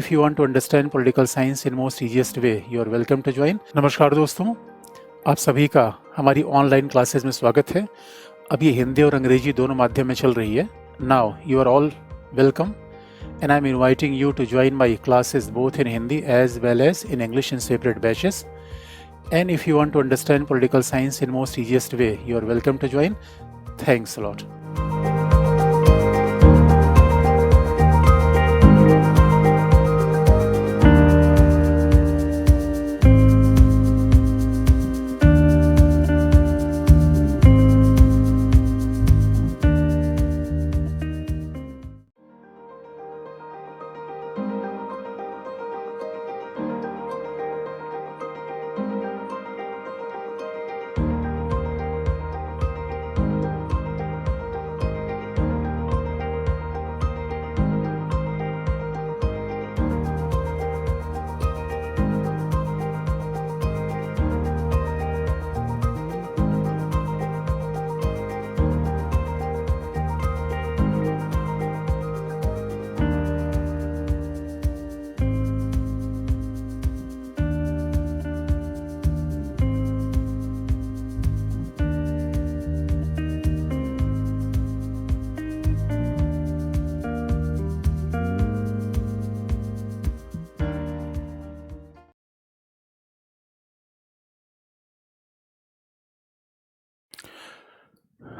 if you want to understand political science in most easiest way, you are welcome to join. नमस्कार दोस्तों, आप सभी का हमारी ऑनलाइन क्लासेस में स्वागत है। अब ये हिंदी और अंग्रेजी दोनों माध्यम में चल रही है। Now you are all welcome and I am inviting you to join my classes both in Hindi as well as in English in separate batches. And if you want to understand political science in most easiest way, you are welcome to join. Thanks a lot.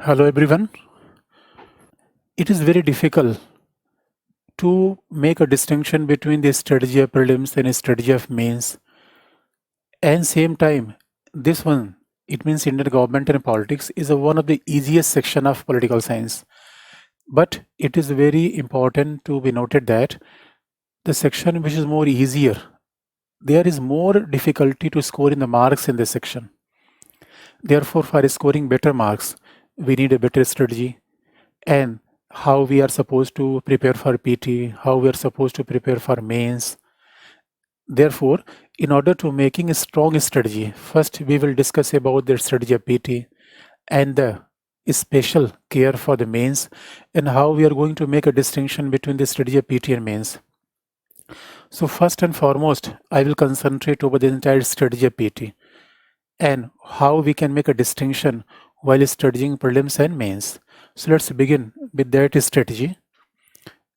Hello everyone. It is very difficult to make a distinction between the strategy of prelims and strategy of mains. And same time, this one, it means Indian government and politics, is one of the easiest section of political science. But it is very important to be noted that the section which is more easier, there is more difficulty to score in the marks in this section. Therefore, for scoring better marks, we need a better strategy and how we are supposed to prepare for PT, how we are supposed to prepare for mains. Therefore, in order to making a strong strategy, first we will discuss about the strategy of PT and the special care for the mains and how we are going to make a distinction between the strategy of PT and mains. So first and foremost, I will concentrate over the entire strategy of PT and how we can make a distinction while studying prelims and mains. So let's begin with that strategy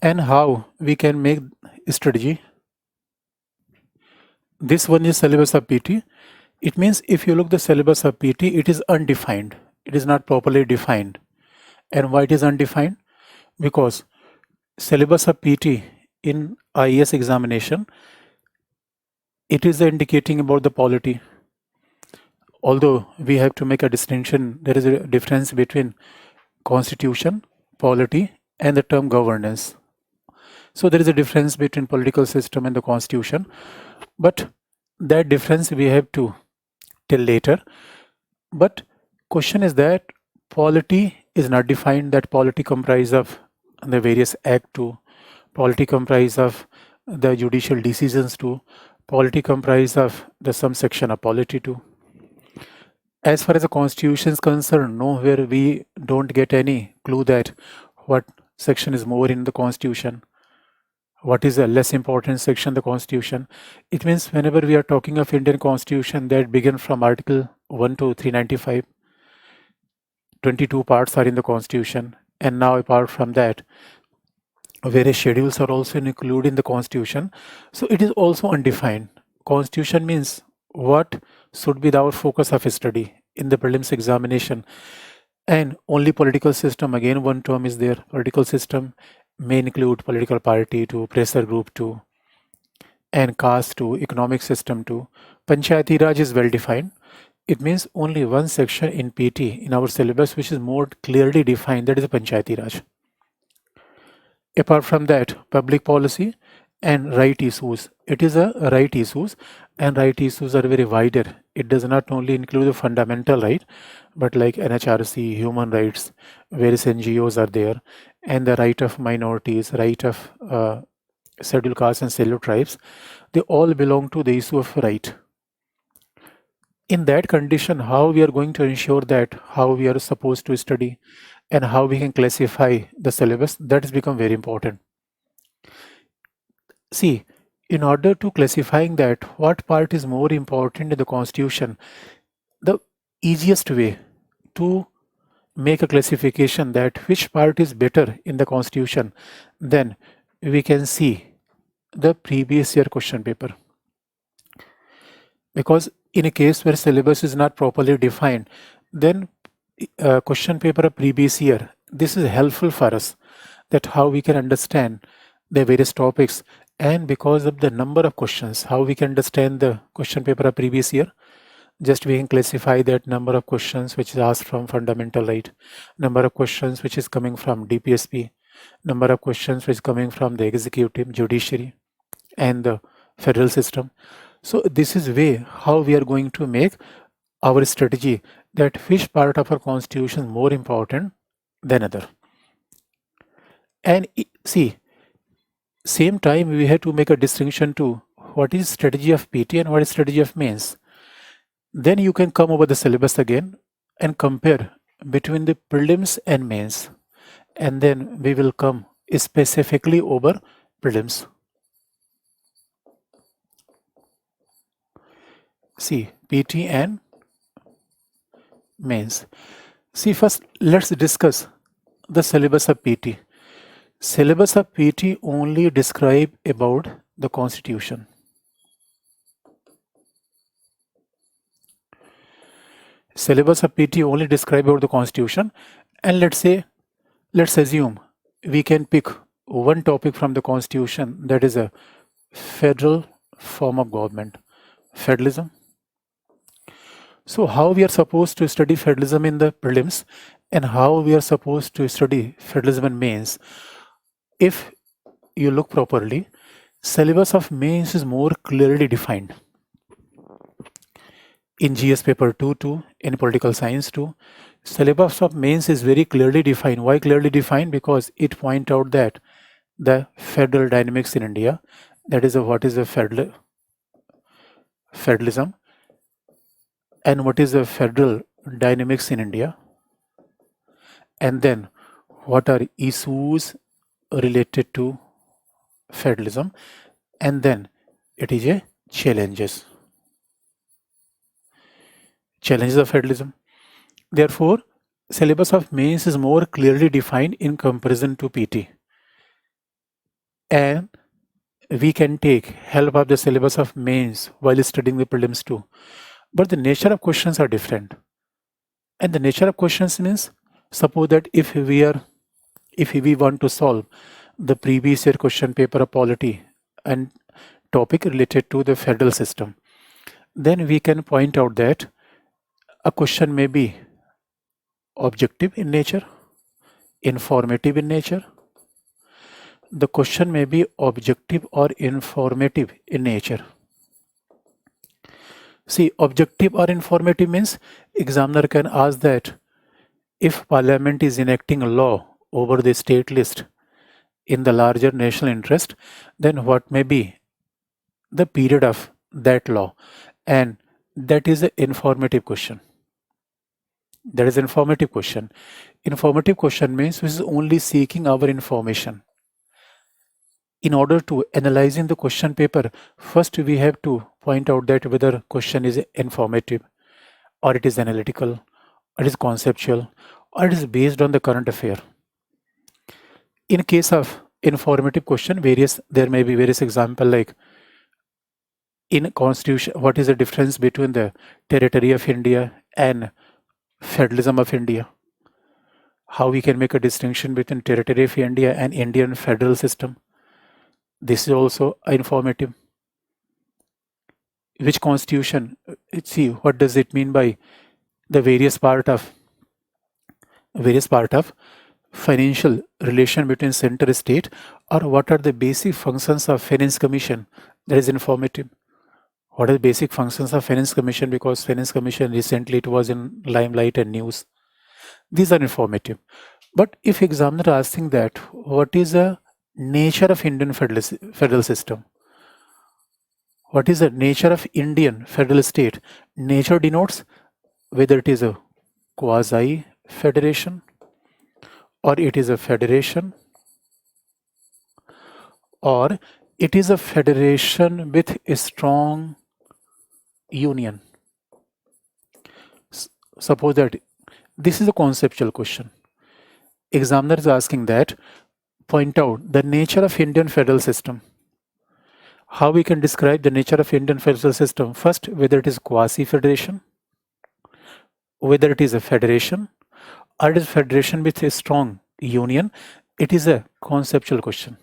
and how we can make strategy. This one is syllabus of PT. It means if you look the syllabus of PT, it is undefined. It is not properly defined. And why it is undefined? Because syllabus of PT in IAS examination, it is indicating about the polity. Although we have to make a distinction, there is a difference between constitution, polity, and the term governance. So there is a difference between political system and the constitution, but that difference we have to tell later. But question is that polity is not defined, that polity comprise of the various act too, polity comprise of the judicial decisions too, polity comprise of the some section of polity too. As far as the constitution is concerned, nowhere we don't get any clue that what section is more in the constitution, what is a less important section in the constitution. It means whenever we are talking of Indian constitution, that begin from article 1 to 395, 22 parts are in the constitution, and now apart from that, various schedules are also included in the constitution. So it is also undefined. Constitution means what should be our focus of study in the prelims examination, and only political system, again one term is there. Political system may include political party to pressure group to and caste to economic system to. Panchayati Raj is well defined. It means only one section in PT in our syllabus which is more clearly defined, that is the Panchayati Raj. Apart from that, public policy and right issues. It is a right issues, and right issues are very wider. It does not only include the fundamental right, but like NHRC, human rights, various NGOs are there, and the right of minorities, right of scheduled castes and scheduled tribes. They all belong to the issue of right. In that condition, how we are going to ensure that how we are supposed to study and how we can classify the syllabus, that has become very important. See, in order to classifying that what part is more important in the constitution, the easiest way to make a classification that which part is better in the constitution, then we can see the previous year question paper. Because in a case where syllabus is not properly defined, then question paper of previous year, this is helpful for us, that how we can understand the various topics, and because of the number of questions, how we can understand the question paper of previous year. Just we can classify that number of questions which is asked from fundamental right, number of questions which is coming from DPSP, number of questions which is coming from the executive, judiciary, and the federal system. So this is way how we are going to make our strategy, that which part of our constitution is more important than other. And see, same time we have to make a distinction to what is strategy of PT and what is strategy of mains. Then you can come over the syllabus again and compare between the prelims and mains, and then we will come specifically over prelims. See, PT and mains. See, first let's discuss the syllabus of PT. Syllabus of PT only describe about the constitution. Syllabus of PT only describe about the constitution, and let's assume we can pick one topic from the constitution, that is a federal form of government, federalism. So how we are supposed to study federalism in the prelims, and how we are supposed to study federalism in mains? If you look properly, syllabus of mains is more clearly defined. In GS paper 2, in political science 2, syllabus of mains is very clearly defined. Why clearly defined? Because it point out that the federal dynamics in India, that is what is a federalism, and what is the federal dynamics in India, and then what are issues related to federalism, and then it is a challenges of federalism. Therefore, syllabus of mains is more clearly defined in comparison to PT, and we can take help of the syllabus of mains while studying the prelims too. But the nature of questions are different, and the nature of questions means, suppose that if we want to solve the previous year question paper of polity and topic related to the federal system, then we can point out that a question may be objective in nature, informative in nature. The question may be objective or informative in nature. See, objective or informative means examiner can ask that if Parliament is enacting a law over the state list in the larger national interest, then what may be the period of that law, and that is an informative question. That is informative question. Informative question means which is only seeking our information. In order to analyzing the question paper, first we have to point out that whether question is informative, or it is analytical, or it is conceptual, or it is based on the current affair. In case of informative question, there may be various examples, like in constitution, what is the difference between the territory of India and federalism of India? How we can make a distinction between territory of India and Indian federal system? This is also informative. Which constitution? See, what does it mean by the various part of financial relation between center state, or what are the basic functions of Finance Commission? That is informative. What are the basic functions of Finance Commission? Because Finance Commission recently it was in limelight and news. These are informative. But if examiner asking that what is the nature of Indian federal system? What is the nature of Indian federal state? Nature denotes whether it is a quasi-federation, or it is a federation, or It is a federation with a strong union. Suppose that this is a conceptual question. Examiner is asking that, point out the nature of Indian federal system. How we can describe the nature of Indian federal system? First, whether it is quasi-federation, whether it is a federation, or it is federation with a strong union. It is a conceptual question.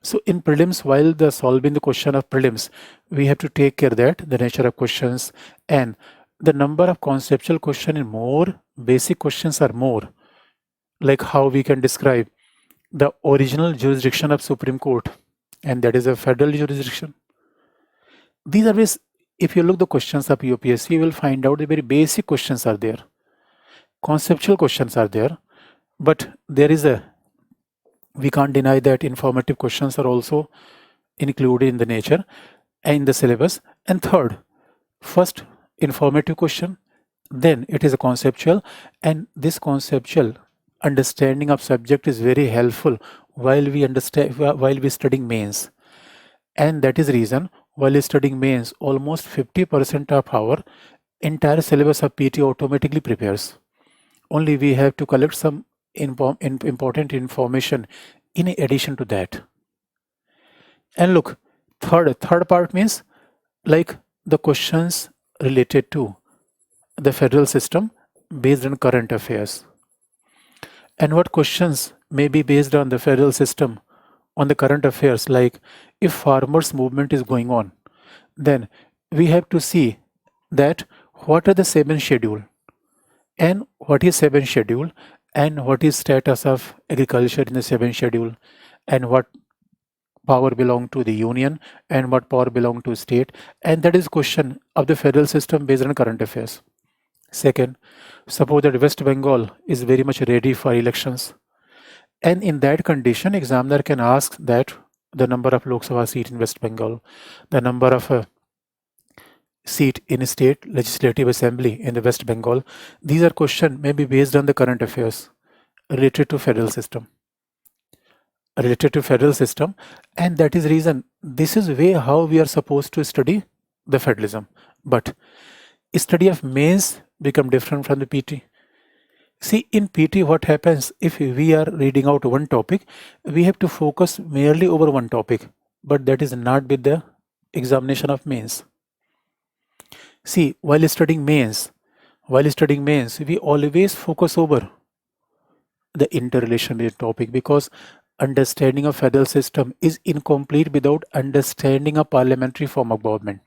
So in prelims, while the solving the question of prelims, we have to take care that the nature of questions and the number of conceptual questions is more, basic questions are more. Like how we can describe the original jurisdiction of Supreme Court, and that is a federal jurisdiction. These are ways, if you look the questions of UPSC, you will find out the very basic questions are there. Conceptual questions are there, but there is we can't deny that informative questions are also included in the nature and in the syllabus. And third, first informative question, then it is a conceptual, and this conceptual understanding of subject is very helpful while we studying mains. And that is the reason while studying mains, almost 50% of our entire syllabus of PT automatically prepares. Only we have to collect some important information in addition to that. And look, third part means like the questions related to the federal system based on current affairs. And what questions may be based on the federal system on the current affairs, like if farmers movement is going on, then we have to see that what are the 7 schedule and what is 7 schedule and what is status of agriculture in the 7 schedule and what power belong to the union and what power belong to state, and that is question of the federal system based on current affairs. Second, suppose that West Bengal is very much ready for elections, and in that condition examiner can ask that the number of Lok Sabha seat in West Bengal, the number of seat in a state legislative assembly in the West Bengal. These are questions may be based on the current affairs related to federal system. And that is reason this is way how we are supposed to study the federalism. But study of mains become different from the PT. See, in PT what happens, if we are reading out one topic, we have to focus merely over one topic, but that is not with the examination of mains. See, while studying mains, we always focus over the interrelation with topic, because understanding of federal system is incomplete without understanding a parliamentary form of government.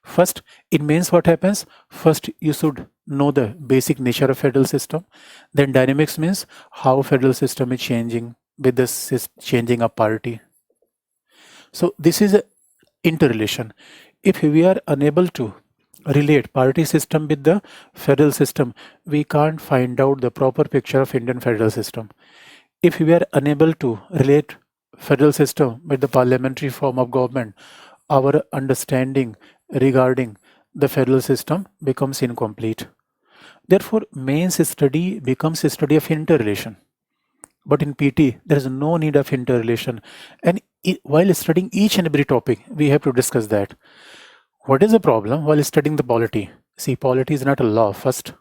First, in mains what happens? First, you should know the basic nature of federal system. Then dynamics means how federal system is changing with the changing of party. So this is a interrelation. If we are unable to relate party system with the federal system, we can't find out the proper picture of Indian federal system. If we are unable to relate federal system with the parliamentary form of government, our understanding regarding the federal system becomes incomplete. Therefore, mains study becomes a study of interrelation. But in PT, there is no need of interrelation. And while studying each and every topic, we have to discuss that. What is the problem while studying the polity? See, polity is not a law first.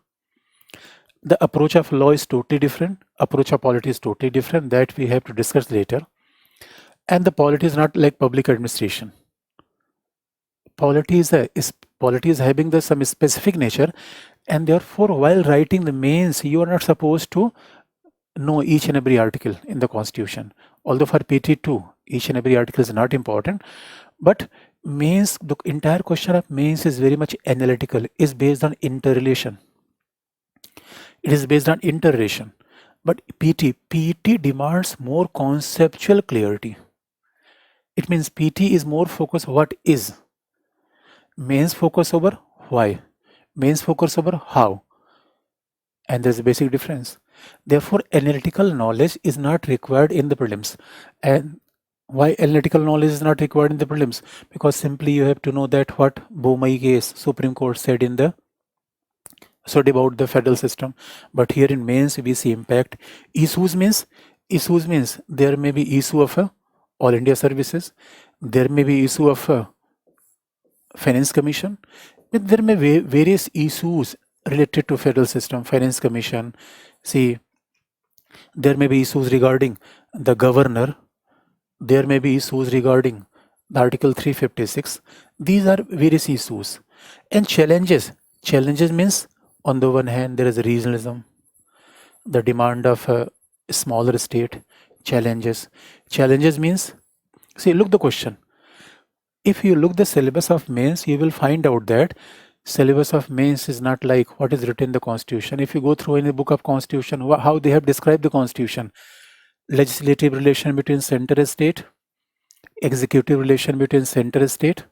The approach of law is totally different. Approach of polity is totally different. That we have to discuss later. And the polity is not like public administration. Polity is having some specific nature, and therefore while writing the mains, you are not supposed to know each and every article in the constitution. Although for PT2, each and every article is not important, but mains, the entire question of mains is very much analytical, is based on interrelation. It is based on interrelation. But PT demands more conceptual clarity. It means PT is more focused what is. Mains focus over why. Mains focus over how. And there's a basic difference. Therefore, analytical knowledge is not required in the prelims. And why analytical knowledge is not required in the prelims? Because simply you have to know that what Bomai case Supreme Court said in the about the federal system. But here in mains we see impact. Issues means there may be issue of a All India services. There may be issue of Finance Commission. But there may be various issues related to federal system, Finance Commission. See, there may be issues regarding the governor. There may be issues regarding the Article 356. These are various issues. And challenges. Challenges means, on the one hand, there is regionalism, the demand of a smaller state. Challenges. Challenges means, see, look the question. If you look the syllabus of mains, you will find out that syllabus of mains is not like what is written in the Constitution. If you go through any book of Constitution, how they have described the Constitution, legislative relation between center and state, executive relation between center and state,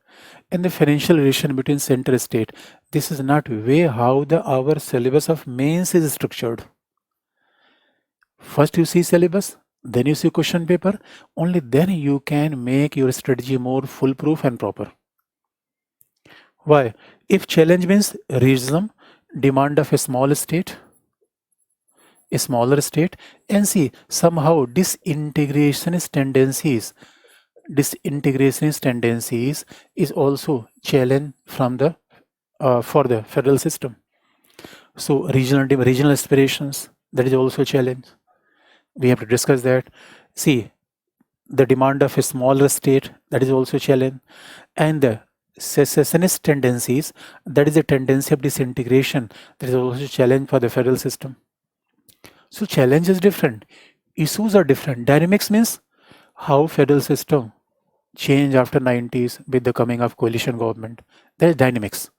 and the financial relation between center and state. This is not way how our syllabus of mains is structured. First you see syllabus, then you see question paper. Only then you can make your strategy more foolproof and proper. Why? If challenge means regionalism, demand of a small state, a smaller state, and see somehow disintegrationist tendencies is also challenge from the for the federal system. So regional aspirations, that is also a challenge. We have to discuss that. See, the demand of a smaller state, that is also a challenge. And the secessionist tendencies, that is a tendency of disintegration, that is also a challenge for the federal system. So challenge is different, issues are different. Dynamics means how federal system changed after 90s with the coming of coalition government. That is dynamics.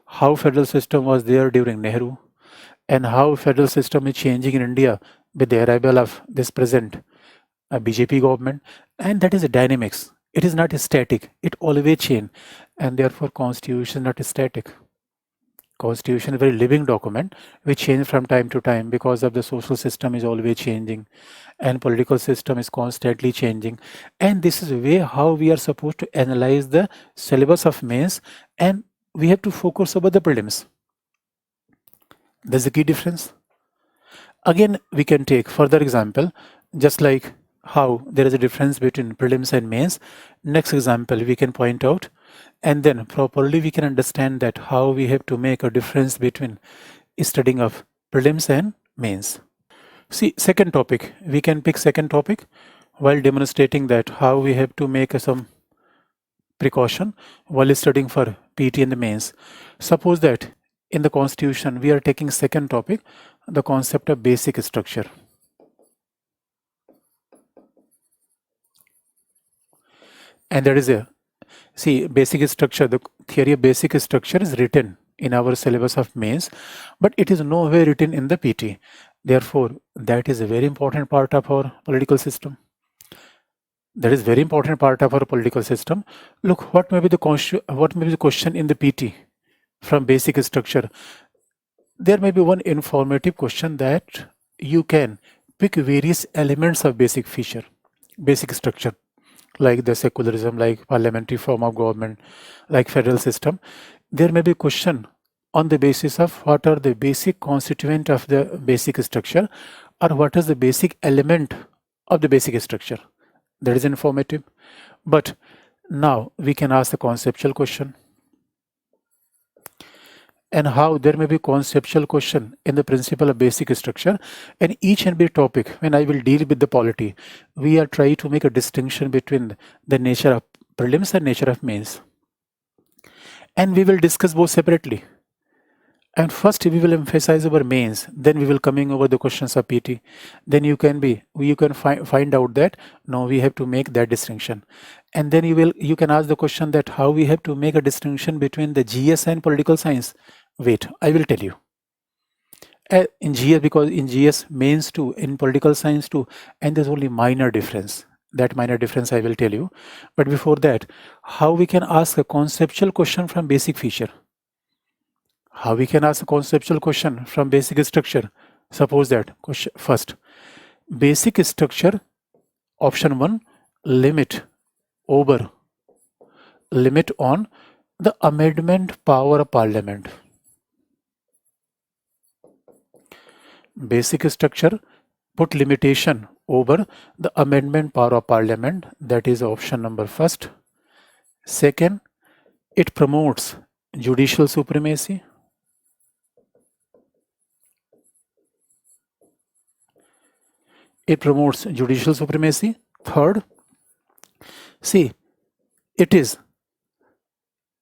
How federal system was there during Nehru, and how federal system is changing in India with the arrival of this present BJP government, and that is a dynamics. It is not static, it always change, and therefore Constitution is not static. Constitution is a very living document which change from time to time because of the social system is always changing and political system is constantly changing. And this is a way how we are supposed to analyze the syllabus of mains, and we have to focus over the prelims. That's the key difference. Again, we can take further example, just like how there is a difference between prelims and mains. Next example we can point out, and then properly we can understand that how we have to make a difference between studying of prelims and mains. See, second topic, we can pick second topic while demonstrating that how we have to make some precaution while studying for PT and the mains. Suppose that in the Constitution we are taking second topic, the concept of basic structure. And there is a, see, basic structure, the theory of basic structure is written in our syllabus of mains, but it is nowhere written in the PT. Therefore, that is a very important part of our political system. That is very important part of our political system. Look, what may be the question in the PT from basic structure. There may be one informative question that you can pick various elements of basic structure, like the secularism, like parliamentary form of government, like federal system. There may be a question on the basis of what are the basic constituent of the basic structure, or what is the basic element of the basic structure. That is informative. But now we can ask the conceptual question. And how there may be conceptual question in the principle of basic structure, and each and every topic when I will deal with the polity, we are trying to make a distinction between the nature of prelims and nature of mains, and we will discuss both separately. And first we will emphasize our mains, then we will coming over the questions of PT. Then you can find out that no, we have to make that distinction, and then you can ask the question that how we have to make a distinction between the GS and political science. Wait, I will tell you. In GS, because in GS mains too, in political science too, and there's only minor difference. That minor difference I will tell you. But before that, how we can ask a conceptual question from basic feature? How we can ask a conceptual question from basic structure? Suppose that question first, basic structure, option 1, limit on the amendment power of parliament. Basic structure put limitation over the amendment power of parliament. That is option number first. Second, it promotes judicial supremacy. It promotes judicial supremacy. Third, see, it is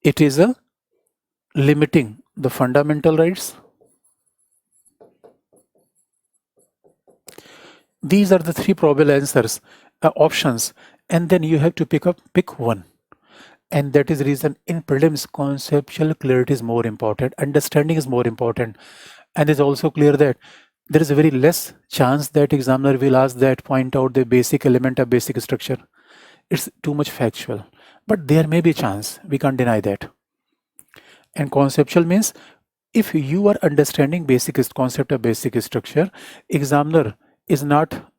a limiting the fundamental rights. These are the three probable answers, options, and then you have to pick one. And that is the reason in prelims, conceptual clarity is more important, understanding is more important, and it's also clear that there is a very less chance that examiner will ask that point out the basic element of basic structure. It's too much factual, but there may be a chance, we can't deny that. And conceptual means if you are understanding basic concept of basic structure, examiner is not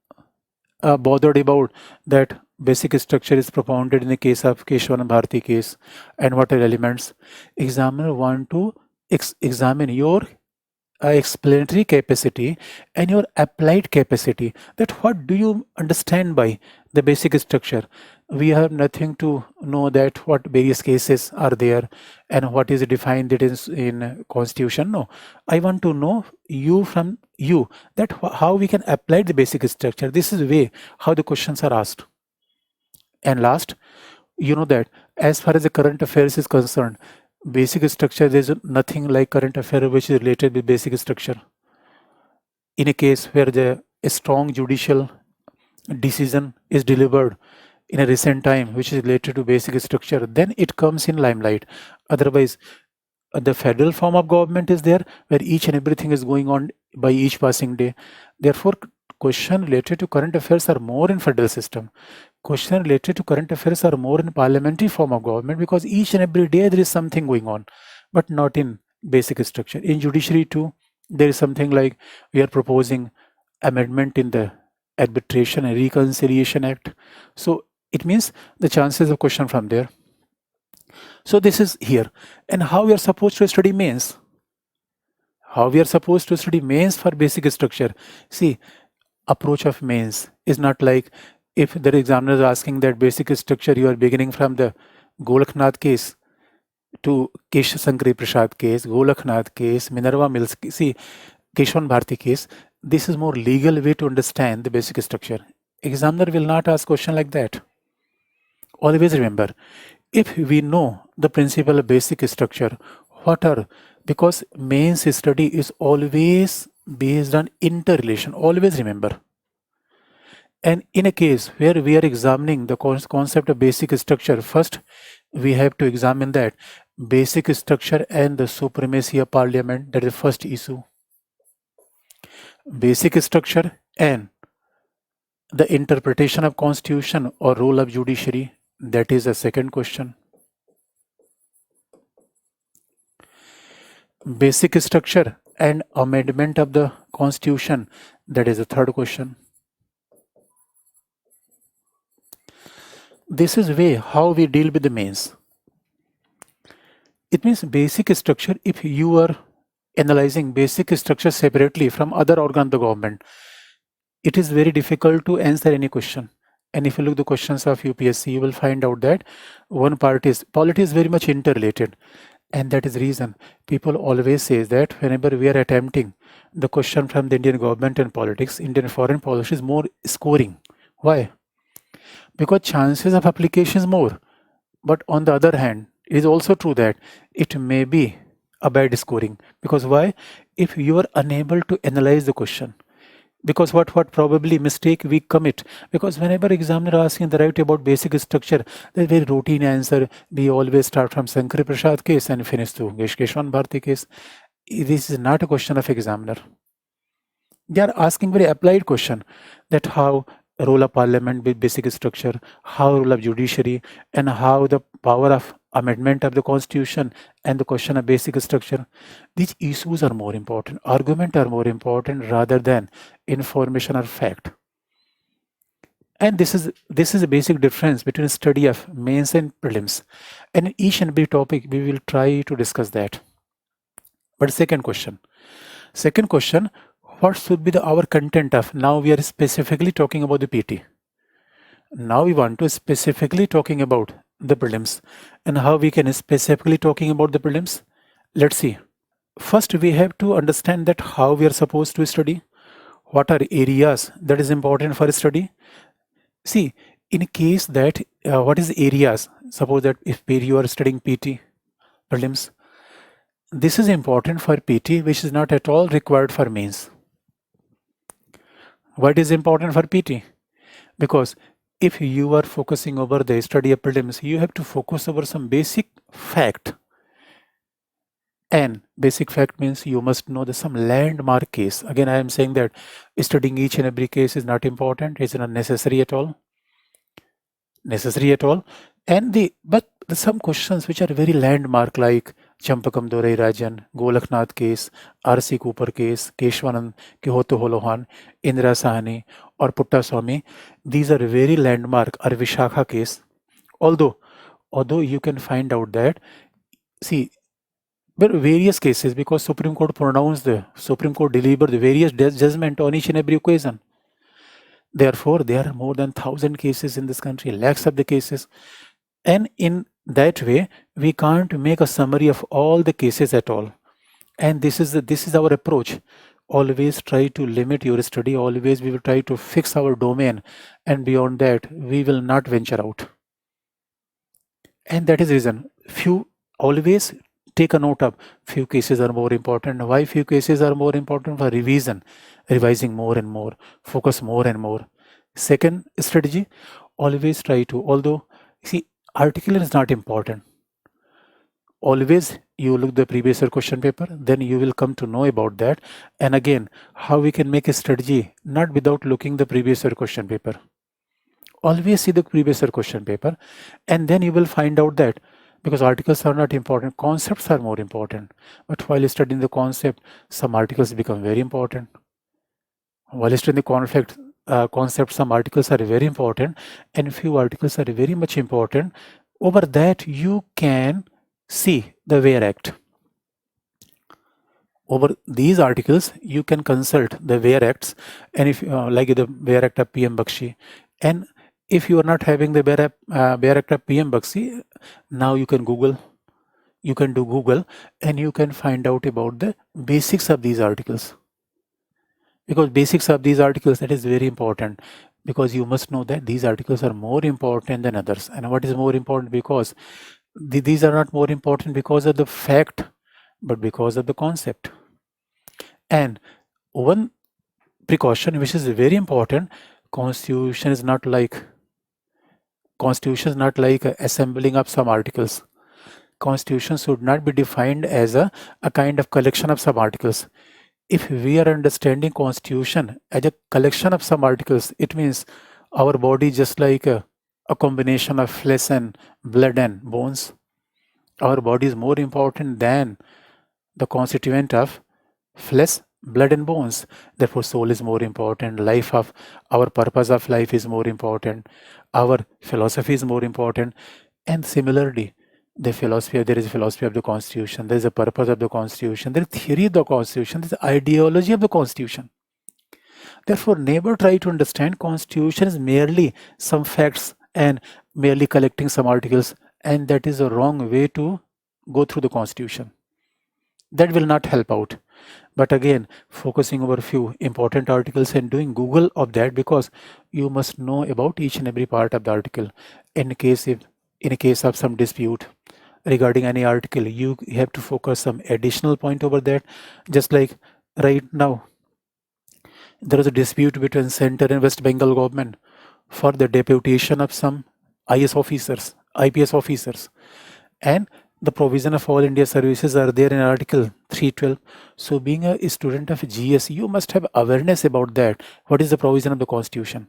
bothered about that basic structure is propounded in the case of Keshav and Bharati case and what are elements. Examiner want to examine your explanatory capacity and your applied capacity, that what do you understand by the basic structure. We have nothing to know that what various cases are there and what is defined it is in constitution. No, I want to know from you that how we can apply the basic structure. This is the way how the questions are asked. And last, you know that as far as the current affairs is concerned, basic structure, there is nothing like current affair which is related with basic structure. In a case where a strong judicial decision is delivered in a recent time which is related to basic structure, then it comes in limelight. Otherwise, the federal form of government is there where each and everything is going on by each passing day. Therefore, questions related to current affairs are more in federal system. Questions related to current affairs are more in parliamentary form of government, because each and every day there is something going on, but not in basic structure. In judiciary too, there is something like we are proposing amendment in the Arbitration and Reconciliation Act. So it means the chances of question from there. So this is here. And how we are supposed to study mains? How we are supposed to study mains for basic structure? See, approach of mains is not like if the examiner is asking that basic structure, you are beginning from the Golaknath case to Kesh Sankari Prasad case, Golaknath case, Minerva Mills, see, Keshav Bharti case. This is more legal way to understand the basic structure. Examiner will not ask question like that. Always remember, if we know the principle of basic structure, what are, because mains study is always based on interrelation, always remember. And in a case where we are examining the concept of basic structure, first we have to examine that basic structure and the supremacy of parliament. That is the first issue. Basic structure and the interpretation of constitution or role of judiciary. That is the second question. Basic structure and amendment of the constitution. That is the third question. This is way how we deal with the mains. It means basic structure, if you are analyzing basic structure separately from other organ of the government, it is very difficult to answer any question. And if you look at the questions of UPSC, you will find out that one part is polity is very much interrelated. And that is the reason people always say that whenever we are attempting the question from the Indian government and politics, Indian foreign policy is more scoring. Why? Because chances of application is more. But on the other hand, it is also true that it may be a bad scoring. Because why? If you are unable to analyze the question, because what probably mistake we commit, because whenever examiner asking the right about basic structure, the very routine answer, we always start from Sankari Prasad case and finish to Keshav Bharti case. This is not a question of examiner. They are asking very applied question, that how role of parliament with basic structure, how role of judiciary, and how the power of amendment of the constitution and the question of basic structure. These issues are more important. Argument are more important rather than information or fact. And this is a basic difference between study of mains and prelims. And in each and every topic, we will try to discuss that. But second question, what should be our content of? Now we are specifically talking about the PT. Now we want to specifically talking about the prelims, and how we can specifically talking about the prelims. Let's see. First, we have to understand that how we are supposed to study. What are areas that is important for study? See, in case that what is areas? Suppose that if you are studying PT prelims, this is important for PT, which is not at all required for mains. What is important for PT? Because if you are focusing over the study of prelims, you have to focus over some basic fact. And basic fact means you must know some landmark case. Again, I am saying that studying each and every case is not important. It's not necessary at all. And but some questions which are very landmark, like Champakam Dorai Rajan, Golaknath case, R.C. Cooper case, Keshwanand Kihoto Holohan, Indira Sahani, or Putta Swami. These are very landmark, or Vishakha case. Although you can find out that, see, there are various cases, because Supreme Court delivered the various judgment on each and every occasion. Therefore, there are more than 1,000 cases in this country, lakhs of the cases. And in that way, we can't make a summary of all the cases at all. And this is our approach. Always try to limit your study. Always we will try to fix our domain. And beyond that, we will not venture out. And that is the reason. Always take a note of few cases are more important. Why few cases are more important? For revision, revising more and more, focus more and more. Second strategy, always try to, although, see, article is not important. Always you look the previous year question paper, then you will come to know about that. And again, how we can make a strategy, not without looking the previous year question paper. Always see the previous year question paper, and then you will find out that, because articles are not important, concepts are more important. But while studying the concept, some articles become very important. While studying the concept, some articles are very important, and few articles are very much important. Over that, you can see the WARE Act. Over these articles, you can consult the WARE Acts, and if like the WARE Act of PM Bakshi. And if you are not having the WARE Act of PM Bakshi, now you can Google. You can do Google, and you can find out about the basics of these articles. Because basics of these articles, that is very important, because you must know that these articles are more important than others. And what is more important? Because these are not more important because of the fact, but because of the concept. And one precaution which is very important, Constitution is not like assembling up some articles. Constitution should not be defined as a kind of collection of some articles. If we are understanding Constitution as a collection of some articles, it means our body just like a combination of flesh and blood and bones. Our body is more important than the constituent of flesh, blood and bones. Therefore, soul is more important. Our purpose of life is more important. Our philosophy is more important. And similarly, there is a philosophy of the Constitution. There is a purpose of the Constitution. There is theory of the Constitution. There is ideology of the Constitution. Therefore, never try to understand Constitution is merely some facts and merely collecting some articles. And that is a wrong way to go through the Constitution. That will not help out. But again, focusing over a few important articles and doing Google of that, because you must know about each and every part of the article. In case of some dispute regarding any article, you have to focus some additional point over that. Just like right now, there is a dispute between Center and West Bengal government for the deputation of some IAS officers, IPS officers, and the provision of all India services are there in Article 312. So being a student of GS, you must have awareness about that. What is the provision of the Constitution?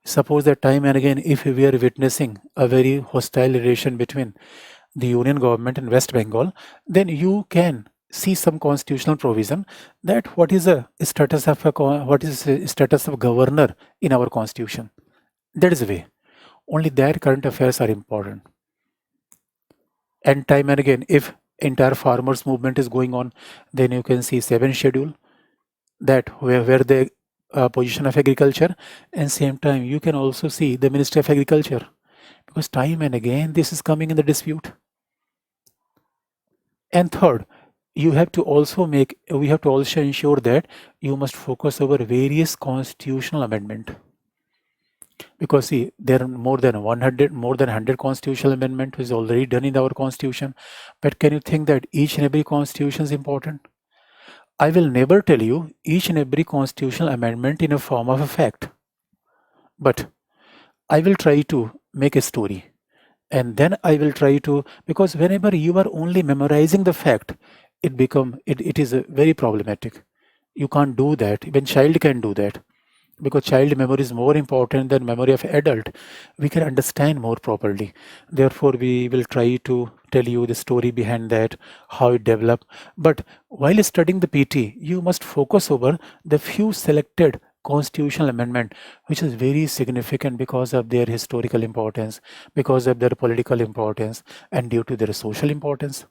Suppose that time and again, if we are witnessing a very hostile relation between the Union government and West Bengal, then you can see some constitutional provision that what is the status of governor in our Constitution. That is the way. Only that current affairs are important. And time and again, if entire farmers movement is going on, then you can see 7th schedule. that where the position of agriculture, and same time you can also see the Ministry of Agriculture, because time and again this is coming in the dispute. And third, we have to also ensure that you must focus over various constitutional amendment, because see, there are more than 100 constitutional amendment is already done in our constitution. But can you think that each and every constitution is important? I will never tell you each and every constitutional amendment in a form of a fact, but I will try to make a story, and then I will try to, because whenever you are only memorizing the fact, it is very problematic. You can't do that. Even child can do that, because child memory is more important than memory of adult. We can understand more properly. Therefore, we will try to tell you the story behind that, how it developed. But while studying the PT, you must focus over the few selected constitutional amendment, which is very significant because of their historical importance, because of their political importance, and due to their social importance.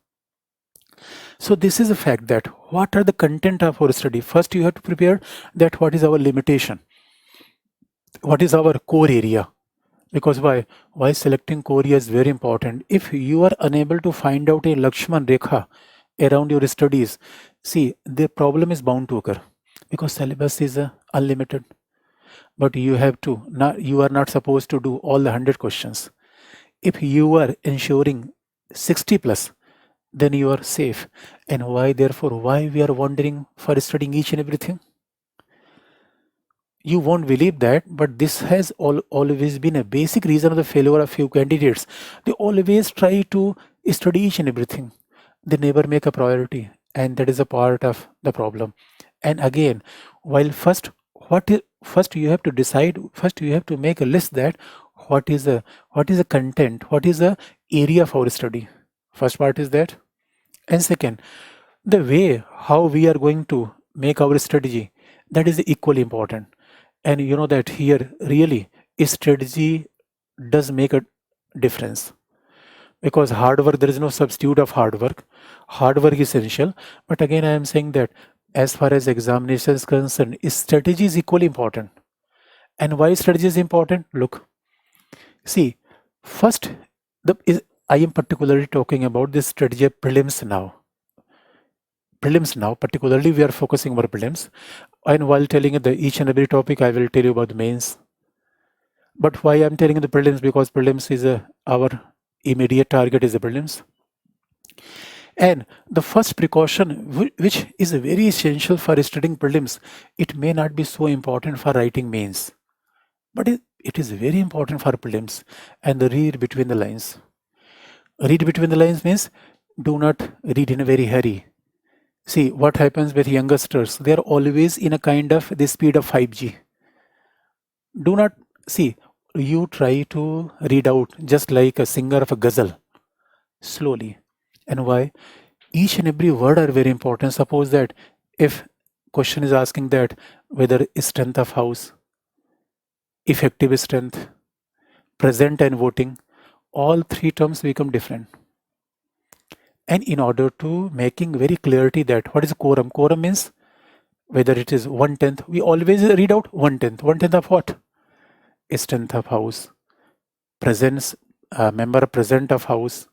So this is a fact that what are the content of our study. First, you have to prepare that what is our limitation, what is our core area. Because why selecting core area is very important. If you are unable to find out a Lakshman Rekha around your studies, see, the problem is bound to occur, because syllabus is unlimited. But you are not supposed to do all the 100 questions. If you are ensuring 60 plus, then you are safe. And why we are wondering for studying each and everything? You won't believe that, but this has always been a basic reason of the failure of few candidates. They always try to study each and everything. They never make a priority, and that is a part of the problem. And again, while first you have to decide, first you have to make a list that what is the content, what is the area for study. First part is that. And second, the way how we are going to make our strategy, that is equally important. And you know that here really strategy does make a difference, because hard work, there is no substitute of hard work. Hard work is essential. But again, I am saying that as far as examination is concerned, strategy is equally important. And why strategy is important? Look, see, first, I am particularly talking about this strategy of prelims now. Particularly we are focusing on prelims. And while telling each and every topic, I will tell you about the mains. But why I'm telling you the prelims? Because prelims is our immediate target is the prelims. And the first precaution, which is very essential for studying prelims, it may not be so important for writing mains, but it is very important for prelims. And the read between the lines. Read between the lines means do not read in a very hurry. See what happens with youngsters. They are always in a kind of the speed of 5G. Do not see. You try to read out just like a singer of a ghazal, slowly. And why? Each and every word are very important. Suppose that if question is asking that whether strength of house, effective strength, present and voting, all three terms become different. And in order to making very clarity that what is quorum? Quorum means whether it is 1/10. We always read out 1/10. 1/10 of what? Strength of house, presence, member present of house,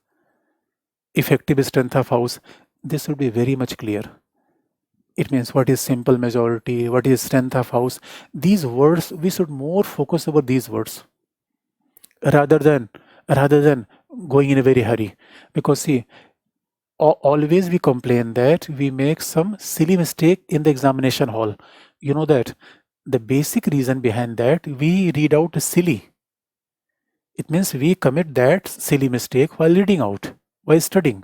effective strength of house. This would be very much clear. It means what is simple majority, what is strength of house. These words, we should more focus over these words rather than going in a very hurry. Because see, always we complain that we make some silly mistake in the examination hall. You know that the basic reason behind that, we read out silly. It means we commit that silly mistake while reading out, while studying.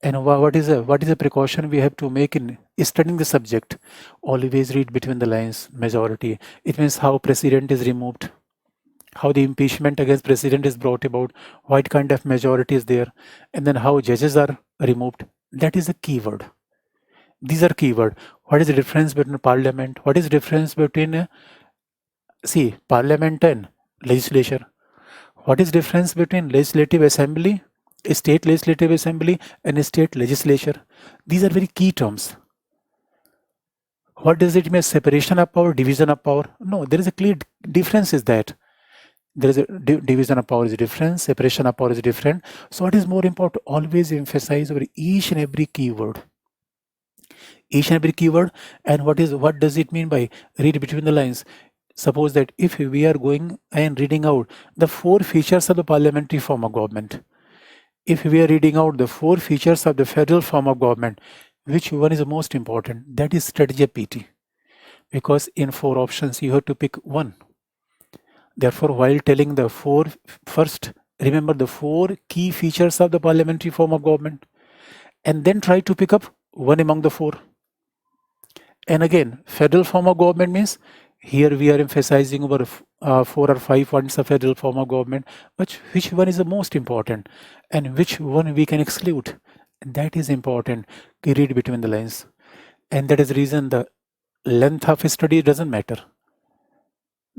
And what is a precaution we have to make in studying the subject? Always read between the lines, majority. It means how president is removed, how the impeachment against president is brought about, what kind of majority is there, and then how judges are removed. That is a keyword. These are keyword. What is the difference between parliament? What is the difference between parliament and legislature? What is the difference between legislative assembly, state legislative assembly, and state legislature? These are very key terms. What does it mean? Separation of power, division of power? No, there is a clear difference is that. There is a division of power is different, separation of power is different. So what is more important? Always emphasize over each and every keyword. Each and every keyword. And what does it mean by read between the lines? Suppose that if we are going and reading out the 4 features of the parliamentary form of government, if we are reading out the 4 features of the federal form of government, which one is the most important? That is strategy of PT. Because in 4 options, you have to pick one. Therefore, while telling the 4, first remember the 4 key features of the parliamentary form of government, and then try to pick up one among the 4. And again, federal form of government means here we are emphasizing over 4 or 5 points of federal form of government, but which one is the most important and which one we can exclude. That is important. Read between the lines. And that is the reason the length of study doesn't matter.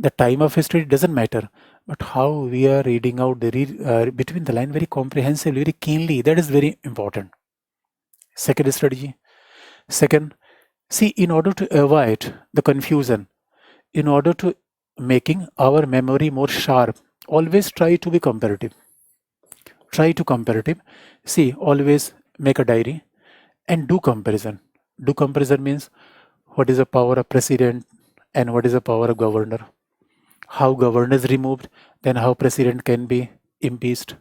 The time of study doesn't matter, but how we are reading out the between the line very comprehensively, very keenly, that is very important. Second strategy. Second, see, in order to avoid the confusion, in order to making our memory more sharp, always try to be comparative. Try to comparative. See, always make a diary and do comparison. Do comparison means what is the power of president and what is the power of governor. How governor is removed, then how president can be impeached.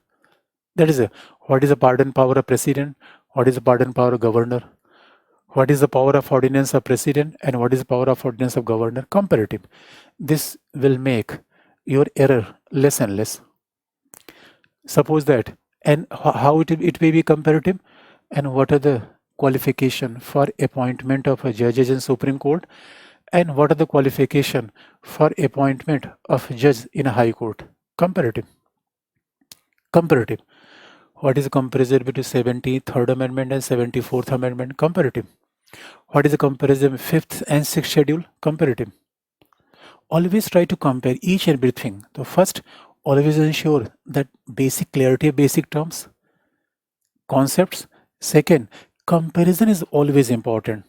That is what is the pardon power of president, what is the pardon power of governor, what is the power of ordinance of president, and what is the power of ordinance of governor. Comparative. This will make your error less and less. Suppose that, and how it may be comparative, and what are the qualification for appointment of a judges in Supreme Court, and what are the qualification for appointment of judge in a High Court. Comparative. Comparative. What is the comparison between 73rd Amendment and 74th Amendment? Comparative. What is the comparison 5th and 6th schedule? Comparative. Always try to compare each and everything. So first, always ensure that basic clarity of basic terms, concepts. Second, comparison is always important.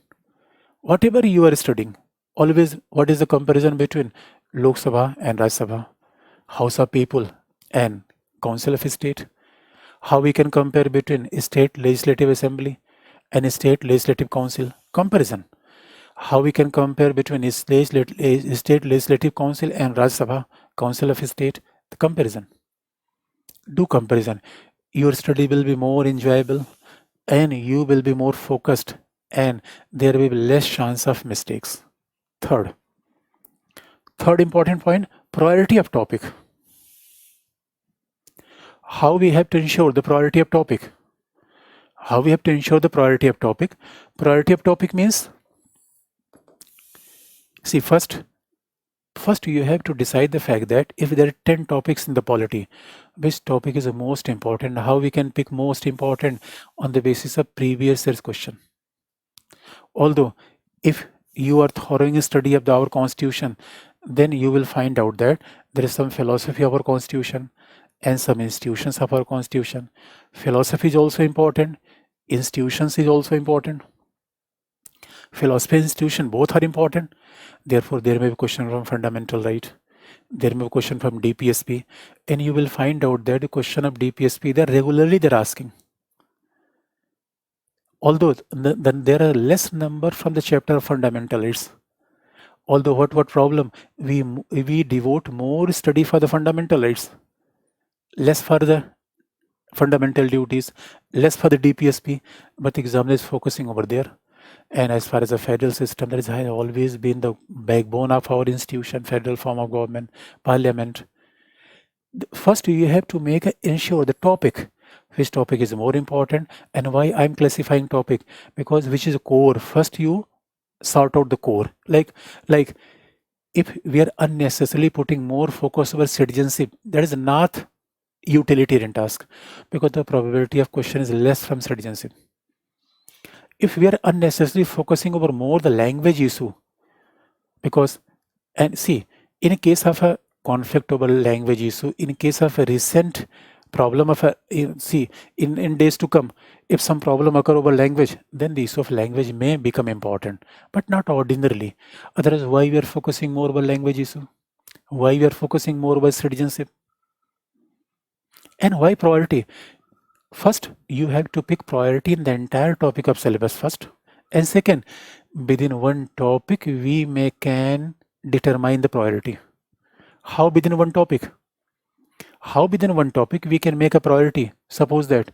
Whatever you are studying, always what is the comparison between Lok Sabha and Raj Sabha, House of People and Council of State, how we can compare between State Legislative Assembly and State Legislative Council. Comparison. How we can compare between State Legislative Council and Raj Sabha, Council of State. The comparison. Do comparison. Your study will be more enjoyable and you will be more focused and there will be less chance of mistakes. Third important point, priority of topic. How we have to ensure the priority of topic. How we have to ensure the priority of topic. Priority of topic means, see, first you have to decide the fact that if there are 10 topics in the polity, which topic is the most important, how we can pick most important on the basis of previous year's question. Although if you are following a study of our constitution, then you will find out that there is some philosophy of our constitution and some institutions of our constitution. Philosophy is also important, institutions is also important. Philosophy and institution both are important. Therefore, there may be question from fundamental right. There may be question from DPSP, and you will find out that the question of DPSP they're asking. Although then there are less number from the chapter of fundamental rights. Although what problem? We devote more study for the fundamental rights, less for the fundamental duties, less for the DPSP, but the examiner is focusing over there. And as far as the federal system, that has always been the backbone of our institution, federal form of government, parliament. First, you have to ensure the topic. Which topic is more important and why I'm classifying topic? Because which is a core. First, you sort out the core. Like if we are unnecessarily putting more focus over citizenship, that is not utilitarian task because the probability of question is less from citizenship. If we are unnecessarily focusing over more the language issue, because, and see, in a case of a conflict over language issue, in case of a recent problem of in days to come, if some problem occur over language, then the issue of language may become important, but not ordinarily. Otherwise, why we are focusing more over language issue? Why we are focusing more over citizenship? And why priority? First, you have to pick priority in the entire topic of syllabus first. And second, within one topic, we can determine the priority. How within one topic? How within one topic we can make a priority? Suppose that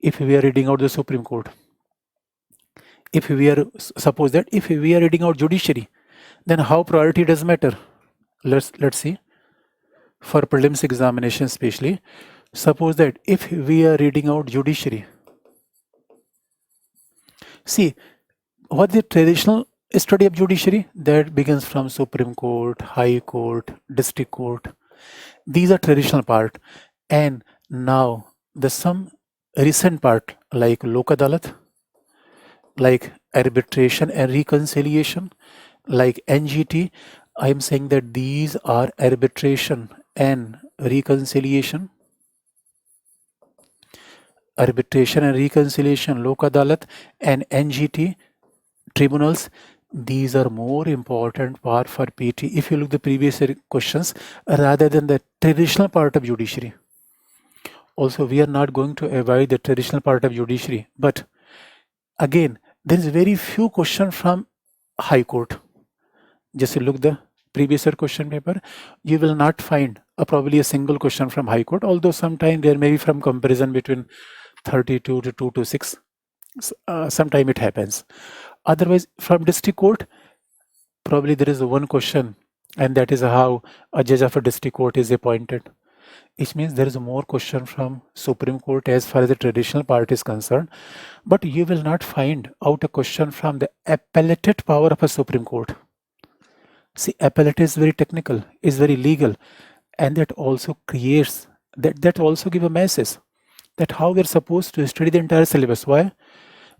if we are reading out the Supreme Court, suppose that if we are reading out Judiciary, then how priority does matter? Let's see. For prelims examination especially, suppose that if we are reading out Judiciary, see, what the traditional study of Judiciary that begins from Supreme Court, High Court, District Court. These are traditional part, and now the some recent part like Lok Adalat, like arbitration and reconciliation, like NGT. I am saying that these are arbitration and reconciliation. Arbitration and reconciliation, Lok Adalat and NGT tribunals, these are more important part for PT if you look the previous questions rather than the traditional part of judiciary. Also, we are not going to avoid the traditional part of judiciary, but again, there is very few questions from High Court. Just look the previous year question paper, you will not find probably a single question from High Court, although sometime there may be from comparison between 32 to 2 to 6. Sometime it happens. Otherwise, from district court, probably there is one question, and that is how a judge of a district court is appointed. It means there is more question from Supreme Court as far as the traditional part is concerned, but you will not find out a question from the appellate power of a Supreme Court. See, appellate is very technical, is very legal, and that also creates, that also give a message that how we are supposed to study the entire syllabus. Why?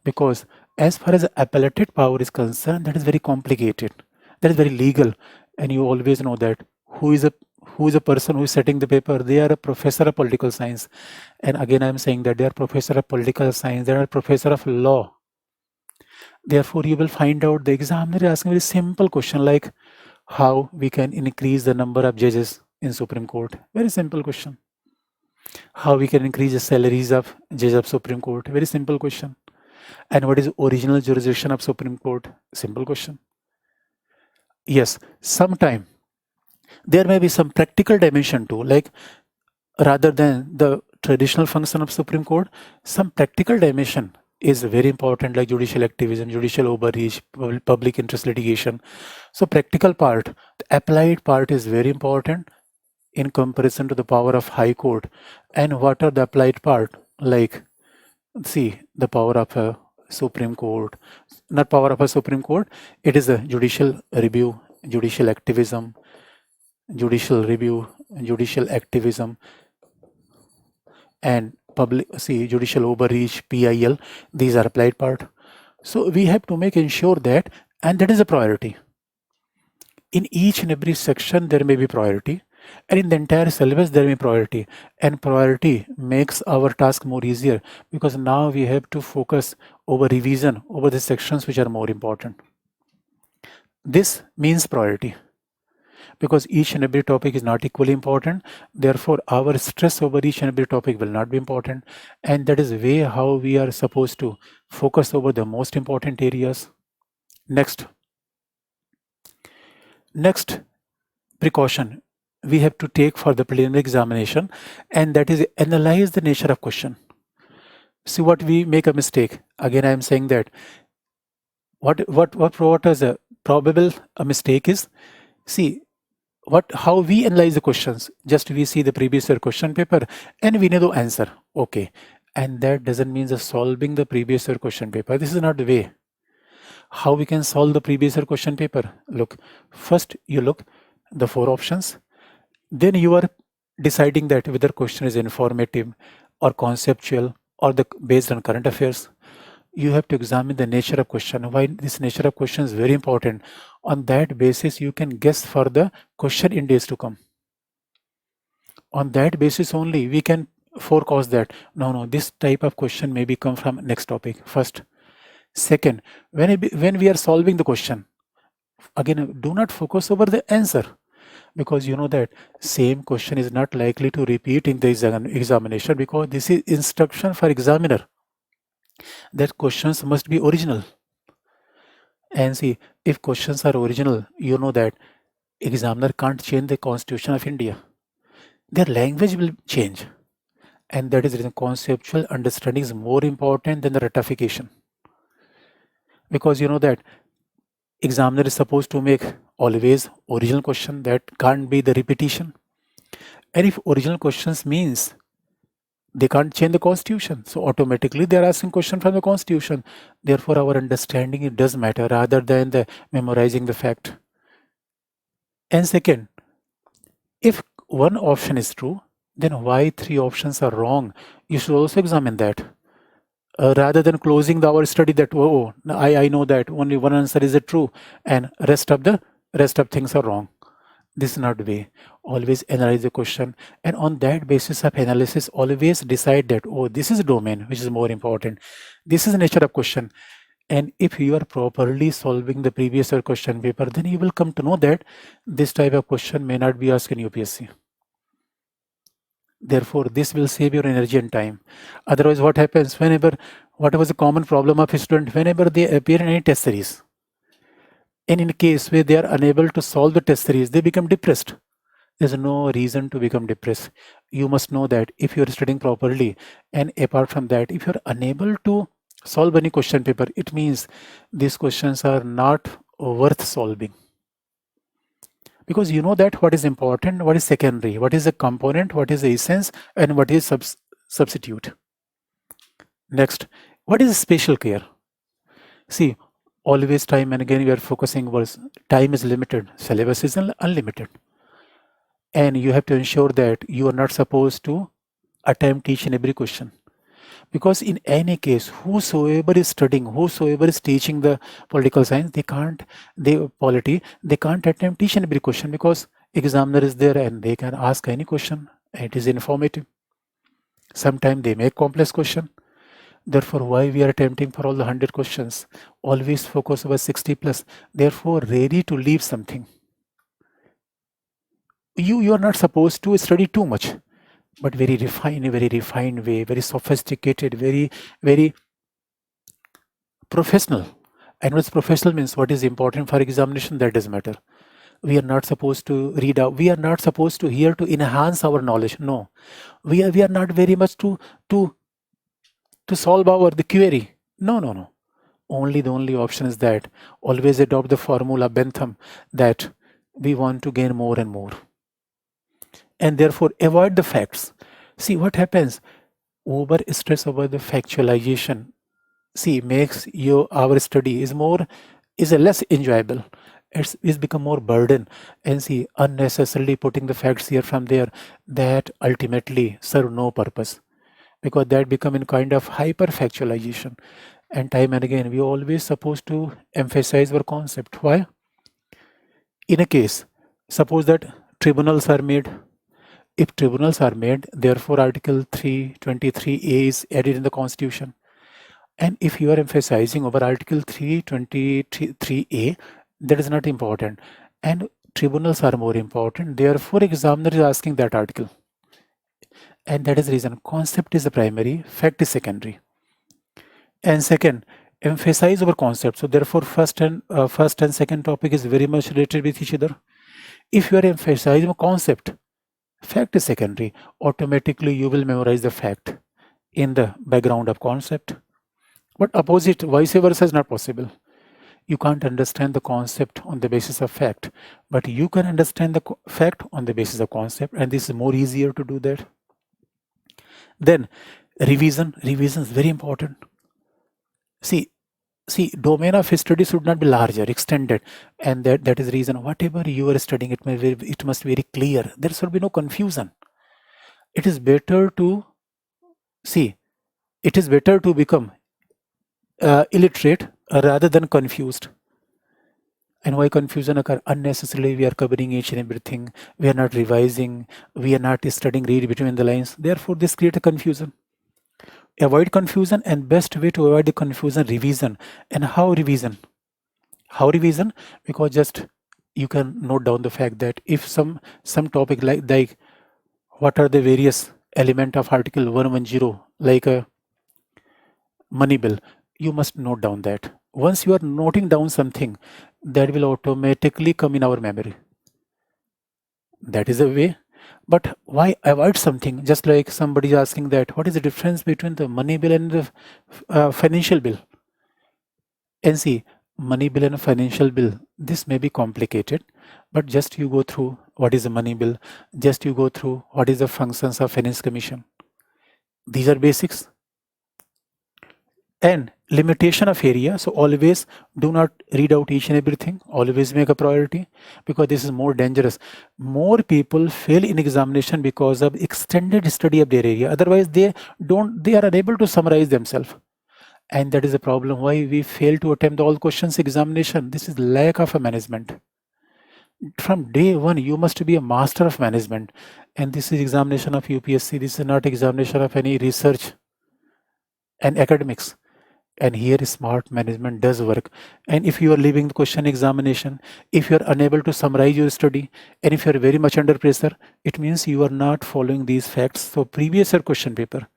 Because as far as the appellate power is concerned, that is very complicated, that is very legal, and you always know that who is a person who is setting the paper. They are a professor of political science, and again I am saying that they are professor of political science, they are a professor of law. Therefore, you will find out the examiner asking a very simple question like how we can increase the number of judges in Supreme Court. Very simple question. How we can increase the salaries of judges of Supreme Court. Very simple question. And what is original jurisdiction of Supreme Court? Simple question. Yes, sometime there may be some practical dimension too, like rather than the traditional function of Supreme Court, some practical dimension is very important, like judicial activism, judicial overreach, public interest litigation. So practical part, the applied part is very important in comparison to the power of High Court. And what are the applied part? Like, see, the power of a Supreme Court, not power of a Supreme Court, it is a judicial review, judicial activism, judicial review, judicial activism, and judicial overreach, PIL. These are applied part. So we have to make ensure that, and that is a priority. In each and every section there may be priority, and in the entire syllabus there may be priority, and priority makes our task more easier because now we have to focus over revision over the sections which are more important. This means priority because each and every topic is not equally important. Therefore, our stress over each and every topic will not be important, and that is way how we are supposed to focus over the most important areas. Next precaution we have to take for the preliminary examination, and that is analyze the nature of question. See what we make a mistake. Again, I am saying that what is a probable a mistake is, see how we analyze the questions. Just we see the previous year question paper and we know the answer. Okay, and that doesn't mean just solving the previous year question paper. This is not the way. How we can solve the previous year question paper? Look, first you look the 4 options, then you are deciding that whether question is informative or conceptual or based on current affairs. You have to examine the nature of question. Why this nature of question is very important. On that basis, you can guess for the question in days to come. On that basis only, we can forecast that no, this type of question may come from next topic first. Second, when we are solving the question, again, do not focus over the answer, because you know that same question is not likely to repeat in the examination, because this is instruction for examiner that questions must be original. And see, if questions are original, you know that examiner can't change the Constitution of India. Their language will change. And that is the reason conceptual understanding is more important than the ratification. Because you know that examiner is supposed to make always original question, that can't be the repetition. And if original questions means they can't change the Constitution, so automatically they are asking question from the Constitution. Therefore, our understanding, it does matter rather than the memorizing the fact. And second, if one option is true, then why 3 options are wrong? You should also examine that. Rather than closing our study that, oh, I know that only one answer is true and rest of things are wrong. This is not the way. Always analyze the question, and on that basis of analysis, always decide that, oh, this is domain which is more important. This is the nature of question. And if you are properly solving the previous year question paper, then you will come to know that this type of question may not be asked in UPSC. Therefore, this will save your energy and time. Otherwise, what happens what was the common problem of a student whenever they appear in any test series? And in case where they are unable to solve the test series, they become depressed. There's no reason to become depressed. You must know that if you're studying properly, and apart from that, if you're unable to solve any question paper, it means these questions are not worth solving. Because you know that what is important, what is secondary, what is the component, what is the essence, and what is substitute. Next, what is spatial care? See, always time and again we are focusing was time is limited, syllabus is unlimited. And you have to ensure that you are not supposed to attempt each and every question. Because in any case, whosoever is studying, whosoever is teaching the political science, they can't attempt each and every question, because examiner is there and they can ask any question. It is informative. Sometimes they make complex question. Therefore, why we are attempting for all the 100 questions? Always focus over 60 plus. Therefore, ready to leave something. You are not supposed to study too much, but very refined way, very sophisticated, very professional. And what's professional means, what is important for examination, that does matter. We are not supposed to read out. We are not supposed to hear to enhance our knowledge. No, we are not very much to solve the query. No. The only option is that always adopt the formula Bentham, that we want to gain more and more. And therefore avoid the facts. See what happens, over stress over the factualization, makes our study is less enjoyable. It's become more burden, and unnecessarily putting the facts here from there, that ultimately serve no purpose, because that become in kind of hyper factualization. And time and again we always supposed to emphasize our concept. Why? In a case, suppose that tribunals are made. If tribunals are made, therefore Article 323A is added in the Constitution. And if you are emphasizing over Article 323A, that is not important. And tribunals are more important. Therefore, examiner is asking that article. And that is the reason concept is the primary, fact is secondary. And second, emphasize over concept. So therefore, first and second topic is very much related with each other. If you are emphasizing a concept, fact is secondary, automatically you will memorize the fact in the background of concept. But opposite, vice versa, is not possible. You can't understand the concept on the basis of fact, but you can understand the fact on the basis of concept, and this is more easier to do that. Then revision is very important. See, domain of study should not be larger, extended, and that is the reason whatever you are studying, it must be very clear. There should be no confusion. It is better to become illiterate rather than confused. And why confusion occur? Unnecessarily we are covering each and everything. We are not revising. We are not studying, read between the lines. Therefore, this creates a confusion. Avoid confusion, and best way to avoid the confusion, revision. And how revision? How revision? Because just you can note down the fact that if some topic like what are the various element of Article 110, like a money bill, you must note down that. Once you are noting down something, that will automatically come in our memory. That is a way. But why avoid something? Just like somebody is asking that, what is the difference between the money bill and the financial bill? And see, money bill and financial bill, this may be complicated, but just you go through what is a money bill, just you go through what is the functions of finance commission. These are basics. And limitation of area, so always do not read out each and everything, always make a priority, because this is more dangerous. More people fail in examination because of extended study of their area. Otherwise they are unable to summarize themselves, and that is the problem why we fail to attempt all questions examination. This is lack of a management. From day one you must be a master of management, and this is examination of UPSC. This is not examination of any research and academics. And here smart management does work. And if you are leaving the question examination, if you are unable to summarize your study, and if you are very much under pressure, it means you are not following these facts. So previous year question paper.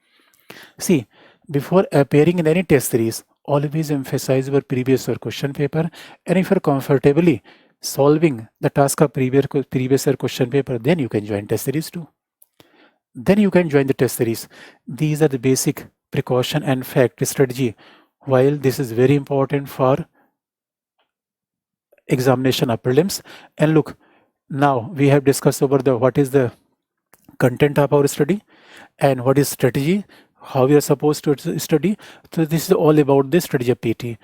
See, before appearing in any test series, always emphasize your previous year question paper. And if you are comfortably solving the task of previous year question paper, then you can join test series too. Then you can join the test series. These are the basic precaution and fact strategy. While this is very important for examination of prelims. And look, now we have discussed over the what is the content of our study and what is strategy, how we are supposed to study. So this is all about the strategy of PT.